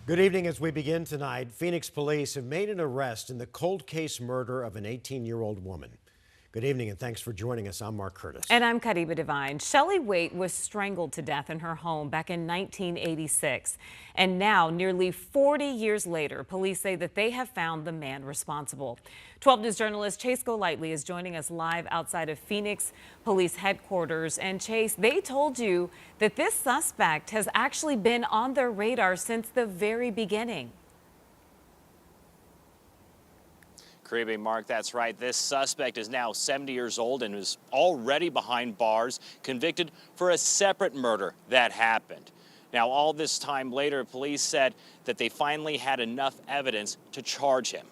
Good evening. As we begin tonight, Phoenix police have made an arrest in the cold case murder of an 18-year-old woman. Good evening and thanks for joining us. I'm Mark Curtis. And I'm Kadiba Devine. Shelley Waite was strangled to death in her home back in 1986. And now, nearly 40 years later, police say that they have found the man responsible. 12 News journalist Chase Golightly is joining us live outside of Phoenix Police Headquarters. And Chase, they told you that this suspect has actually been on their radar since the very beginning. Creepy, Mark, that's right. This suspect is now 70 years old and is already behind bars, convicted for a separate murder that happened. Now, all this time later, police said that they finally had enough evidence to charge him.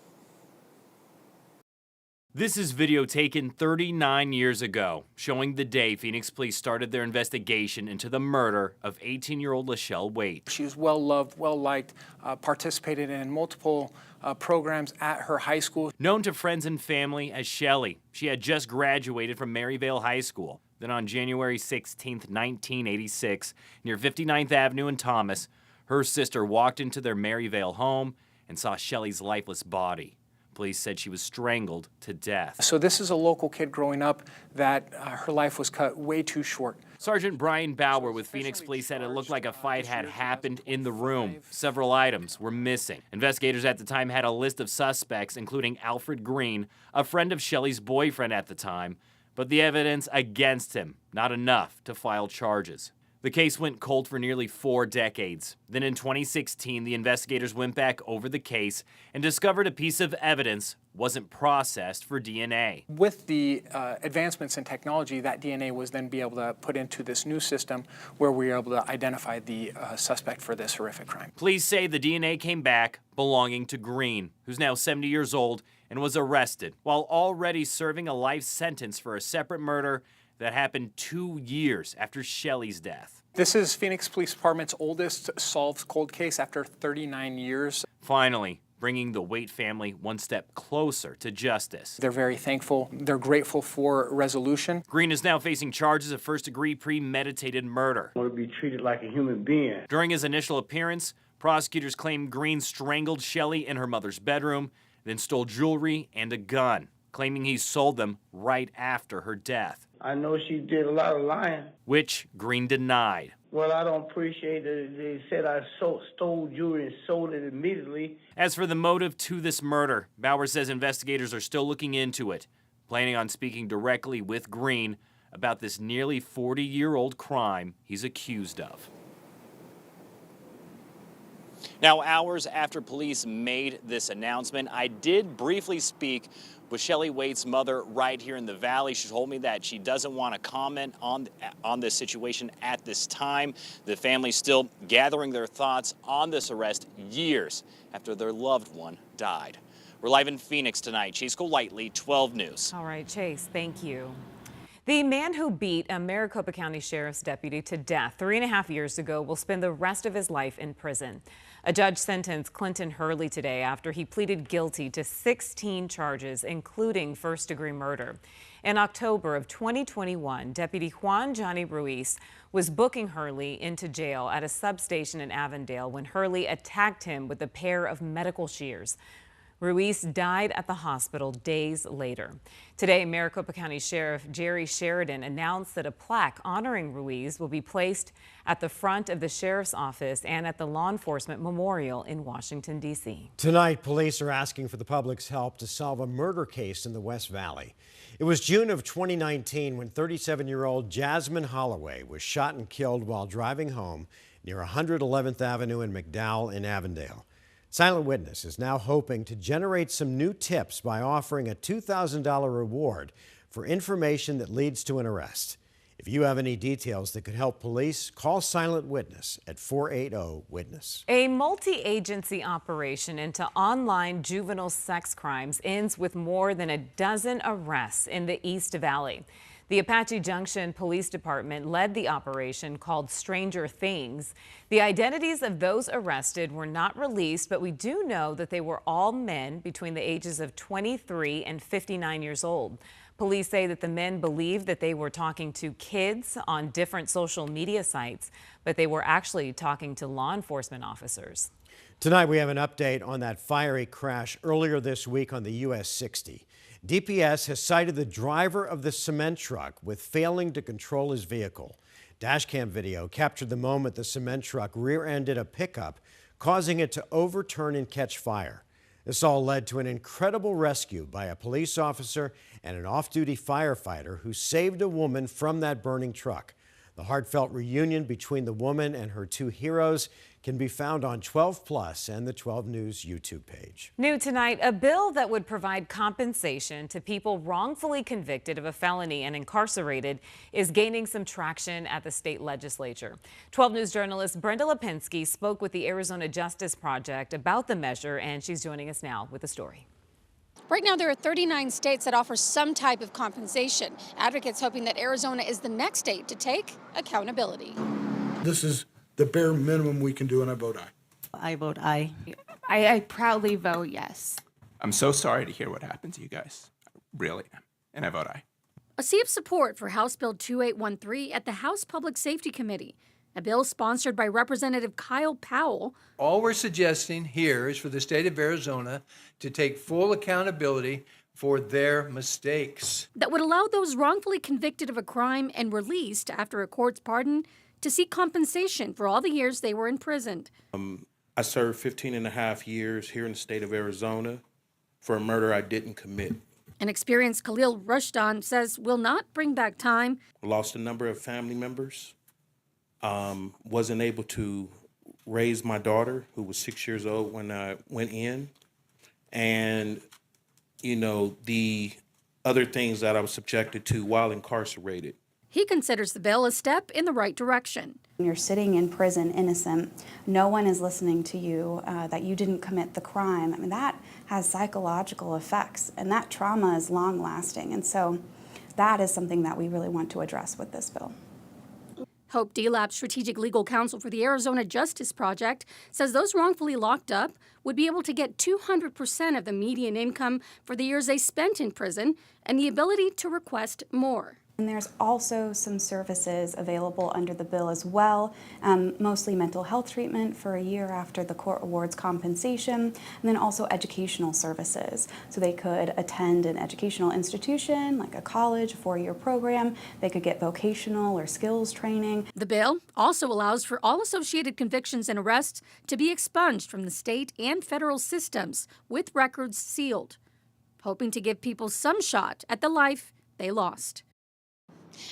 This is video taken 39 years ago, showing the day Phoenix police started their investigation into the murder of 18-year-old Shelley Waite. She was well-loved, well-liked, participated in multiple programs at her high school. Known to friends and family as Shelley, she had just graduated from Maryvale High School. Then on January 16, 1986, near 59th Avenue in Thomas, her sister walked into their Maryvale home and saw Shelley's lifeless body. Police said she was strangled to death. So this is a local kid growing up that her life was cut way too short. Sergeant Brian Bauer with Phoenix Police said it looked like a fight had happened in the room. Several items were missing. Investigators at the time had a list of suspects, including Alfred Green, a friend of Shelley's boyfriend at the time, but the evidence against him, not enough to file charges. The case went cold for nearly 4 decades. Then in 2016, the investigators went back over the case and discovered a piece of evidence wasn't processed for DNA. With the advancements in technology, that DNA was then be able to put into this new system where we were able to identify the suspect for this horrific crime. Police say the DNA came back belonging to Green, who's now 70 years old and was arrested while already serving a life sentence for a separate murder that happened 2 years after Shelley's death. This is Phoenix Police Department's oldest solved cold case after 39 years. Finally, bringing the Waite family one step closer to justice. They're very thankful. They're grateful for resolution. Green is now facing charges of first-degree premeditated murder. I want to be treated like a human being. During his initial appearance, prosecutors claimed Green strangled Shelley in her mother's bedroom, then stole jewelry and a gun, claiming he sold them right after her death. I know she did a lot of lying. Which Green denied. Well, I don't appreciate that they said I stole jewelry and sold it immediately. As for the motive to this murder, Bauer says investigators are still looking into it, planning on speaking directly with Green about this nearly 40-year-old crime he's accused of. Now, hours after police made this announcement, I did briefly speak with Shelley Waite's mother right here in the Valley. She told me that she doesn't want to comment on this situation at this time. The family's still gathering their thoughts on this arrest years after their loved one died. We're live in Phoenix tonight. Chase Golightly, 12 News. All right, Chase, thank you. The man who beat a Maricopa County Sheriff's deputy to death 3.5 years ago will spend the rest of his life in prison. A judge sentenced Clinton Hurley today after he pleaded guilty to 16 charges, including first-degree murder. In October of 2021, Deputy Juan Johnny Ruiz was booking Hurley into jail at a substation in Avondale when Hurley attacked him with a pair of medical shears. Ruiz died at the hospital days later. Today, Maricopa County Sheriff Jerry Sheridan announced that a plaque honoring Ruiz will be placed at the front of the sheriff's office and at the Law Enforcement Memorial in Washington, D.C. Tonight, police are asking for the public's help to solve a murder case in the West Valley. It was June of 2019 when 37-year-old Jasmine Holloway was shot and killed while driving home near 111th Avenue in McDowell in Avondale. Silent Witness is now hoping to generate some new tips by offering a $2,000 reward for information that leads to an arrest. If you have any details that could help police, call Silent Witness at 480-WITNESS. A multi-agency operation into online juvenile sex crimes ends with more than a dozen arrests in the East Valley. The Apache Junction Police Department led the operation called Stranger Things. The identities of those arrested were not released, but we do know that they were all men between the ages of 23 and 59 years old. Police say that the men believed that they were talking to kids on different social media sites, but they were actually talking to law enforcement officers. Tonight we have an update on that fiery crash earlier this week on the US 60. DPS has cited the driver of the cement truck with failing to control his vehicle. Dashcam video captured the moment the cement truck rear-ended a pickup, causing it to overturn and catch fire. This all led to an incredible rescue by a police officer and an off-duty firefighter who saved a woman from that burning truck. The heartfelt reunion between the woman and her two heroes can be found on 12 Plus and the 12 News YouTube page. New tonight, a bill that would provide compensation to people wrongfully convicted of a felony and incarcerated is gaining some traction at the state legislature. 12 News journalist Brenda Lipinski spoke with the Arizona Justice Project about the measure, and she's joining us now with the story. Right now, there are 39 states that offer some type of compensation. Advocates hoping that Arizona is the next state to take accountability. This is the bare minimum we can do, and I vote aye. I vote aye. I proudly vote yes. I'm so sorry to hear what happened to you guys. Really. And I vote aye. A sea of support for House Bill 2813 at the House Public Safety Committee, a bill sponsored by Representative Kyle Powell. All we're suggesting here is for the state of Arizona to take full accountability for their mistakes. That would allow those wrongfully convicted of a crime and released after a court's pardon to seek compensation for all the years they were imprisoned. I served 15 and a half years here in the state of Arizona for a murder I didn't commit. An experienced Khalil Rushdan says will not bring back time. Lost a number of family members. Wasn't able to raise my daughter, who was 6 years old when I went in. And, you know, the other things that I was subjected to while incarcerated. He considers the bill a step in the right direction. When you're sitting in prison innocent, no one is listening to you, that you didn't commit the crime. I mean, that has psychological effects, and that trauma is long lasting. And so that is something that we really want to address with this bill. Hope Delap, strategic legal counsel for the Arizona Justice Project, says those wrongfully locked up would be able to get 200% of the median income for the years they spent in prison and the ability to request more. And there's also some services available under the bill as well, mostly mental health treatment for a year after the court awards compensation, and then also educational services. So they could attend an educational institution, like a college, a 4-year program. They could get vocational or skills training. The bill also allows for all associated convictions and arrests to be expunged from the state and federal systems with records sealed, hoping to give people some shot at the life they lost.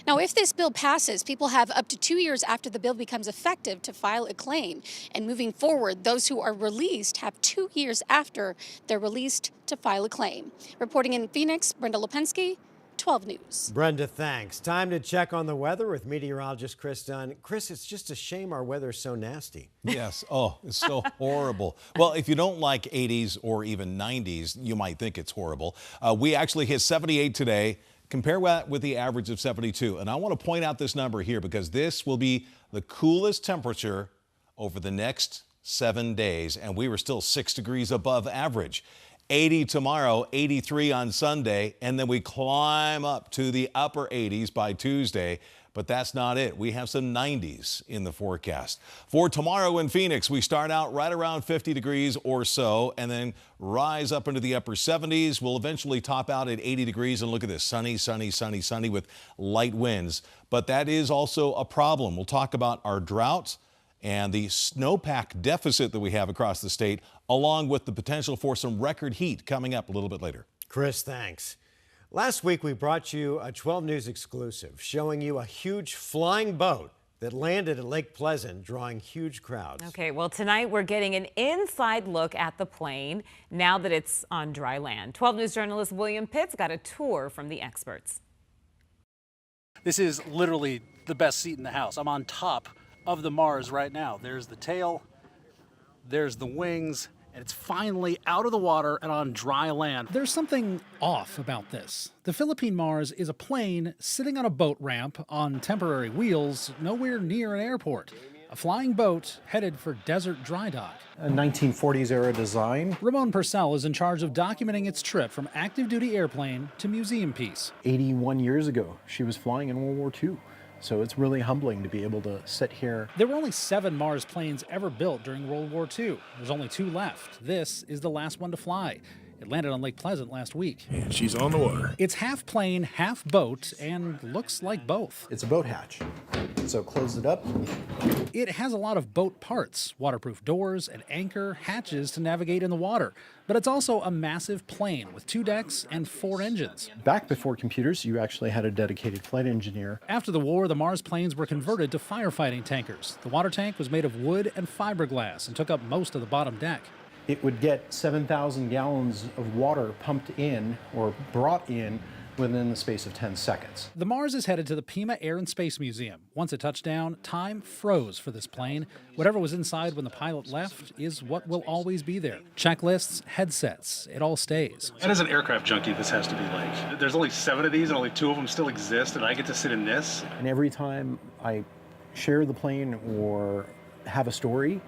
Now, if this bill passes, people have up to 2 years after the bill becomes effective to file a claim. And moving forward, those who are released have 2 years after they're released to file a claim. Reporting in Phoenix, Brenda Lipinski, 12 News. Brenda, thanks. Time to check on the weather with meteorologist Chris Dunn. Chris, it's just a shame our weather's so nasty. Yes. Oh, it's so horrible. Well, if you don't like 80s or even 90s, you might think it's horrible. We actually hit 78 today. Compare that with the average of 72. And I want to point out this number here because this will be the coolest temperature over the next 7 days. And we were still 6 degrees above average. 80 tomorrow, 83 on Sunday, and then we climb up to the upper 80s by Tuesday. But that's not it. We have some 90s in the forecast. For tomorrow in Phoenix, we start out right around 50 degrees or so and then rise up into the upper 70s. We'll eventually top out at 80 degrees. And look at this, sunny, sunny, sunny, sunny with light winds. But that is also a problem. We'll talk about our drought and the snowpack deficit that we have across the state, along with the potential for some record heat coming up a little bit later. Chris, thanks. Last week, we brought you a 12 News exclusive showing you a huge flying boat that landed at Lake Pleasant, drawing huge crowds. Okay, well, tonight we're getting an inside look at the plane now that it's on dry land. 12 News journalist William Pitts got a tour from the experts. This is literally the best seat in the house. I'm on top of the Mars right now. There's the tail, there's the wings, and it's finally out of the water and on dry land. There's something off about this. The Philippine Mars is a plane sitting on a boat ramp on temporary wheels nowhere near an airport. A flying boat headed for desert dry dock. A 1940s era design. Ramon Purcell is in charge of documenting its trip from active duty airplane to museum piece. 81 years ago, she was flying in World War II. So it's really humbling to be able to sit here. There were only 7 Mars planes ever built during World War II. There's only 2 left. This is the last one to fly. It landed on Lake Pleasant last week. And she's on the water. It's half plane, half boat, and looks like both. It's a boat hatch. So close it up. It has a lot of boat parts, waterproof doors, an anchor, hatches to navigate in the water. But it's also a massive plane with 2 decks and 4 engines. Back before computers, you actually had a dedicated flight engineer. After the war, the Mars planes were converted to firefighting tankers. The water tank was made of wood and fiberglass and took up most of the bottom deck. It would get 7,000 gallons of water pumped in or brought in within the space of 10 seconds. The Mars is headed to the Pima Air and Space Museum. Once it touched down, time froze for this plane. Whatever was inside when the pilot left is what will always be there. Checklists, headsets, it all stays. And as an aircraft junkie, this has to be like, there's only 7 of these and only 2 of them still exist, and I get to sit in this. And every time I share the plane or have a story,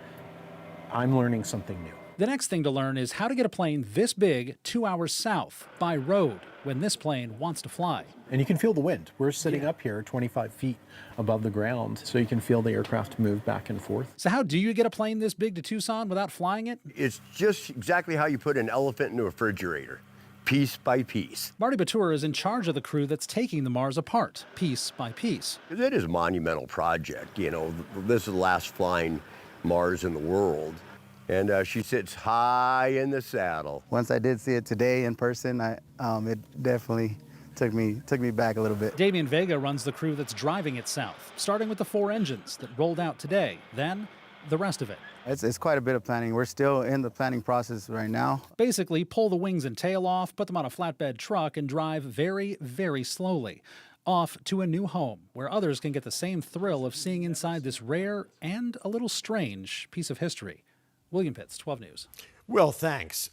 I'm learning something new. The next thing to learn is how to get a plane this big 2 hours south by road when this plane wants to fly. And you can feel the wind. We're sitting up here 25 feet above the ground, so you can feel the aircraft move back and forth. So how do you get a plane this big to Tucson without flying it? It's just exactly how you put an elephant in a refrigerator, piece by piece. Marty Batura is in charge of the crew that's taking the Mars apart, piece by piece. It is a monumental project. You know, this is the last flying Mars in the world. And she sits high in the saddle. Once I did see it today in person, it definitely took me back a little bit. Damian Vega runs the crew that's driving it south, starting with the 4 engines that rolled out today, then the rest of it. It's quite a bit of planning. We're still in the planning process right now. Basically, pull the wings and tail off, put them on a flatbed truck, and drive very, very slowly off to a new home where others can get the same thrill of seeing inside this rare and a little strange piece of history. William Pitts, 12 News. Will, thanks.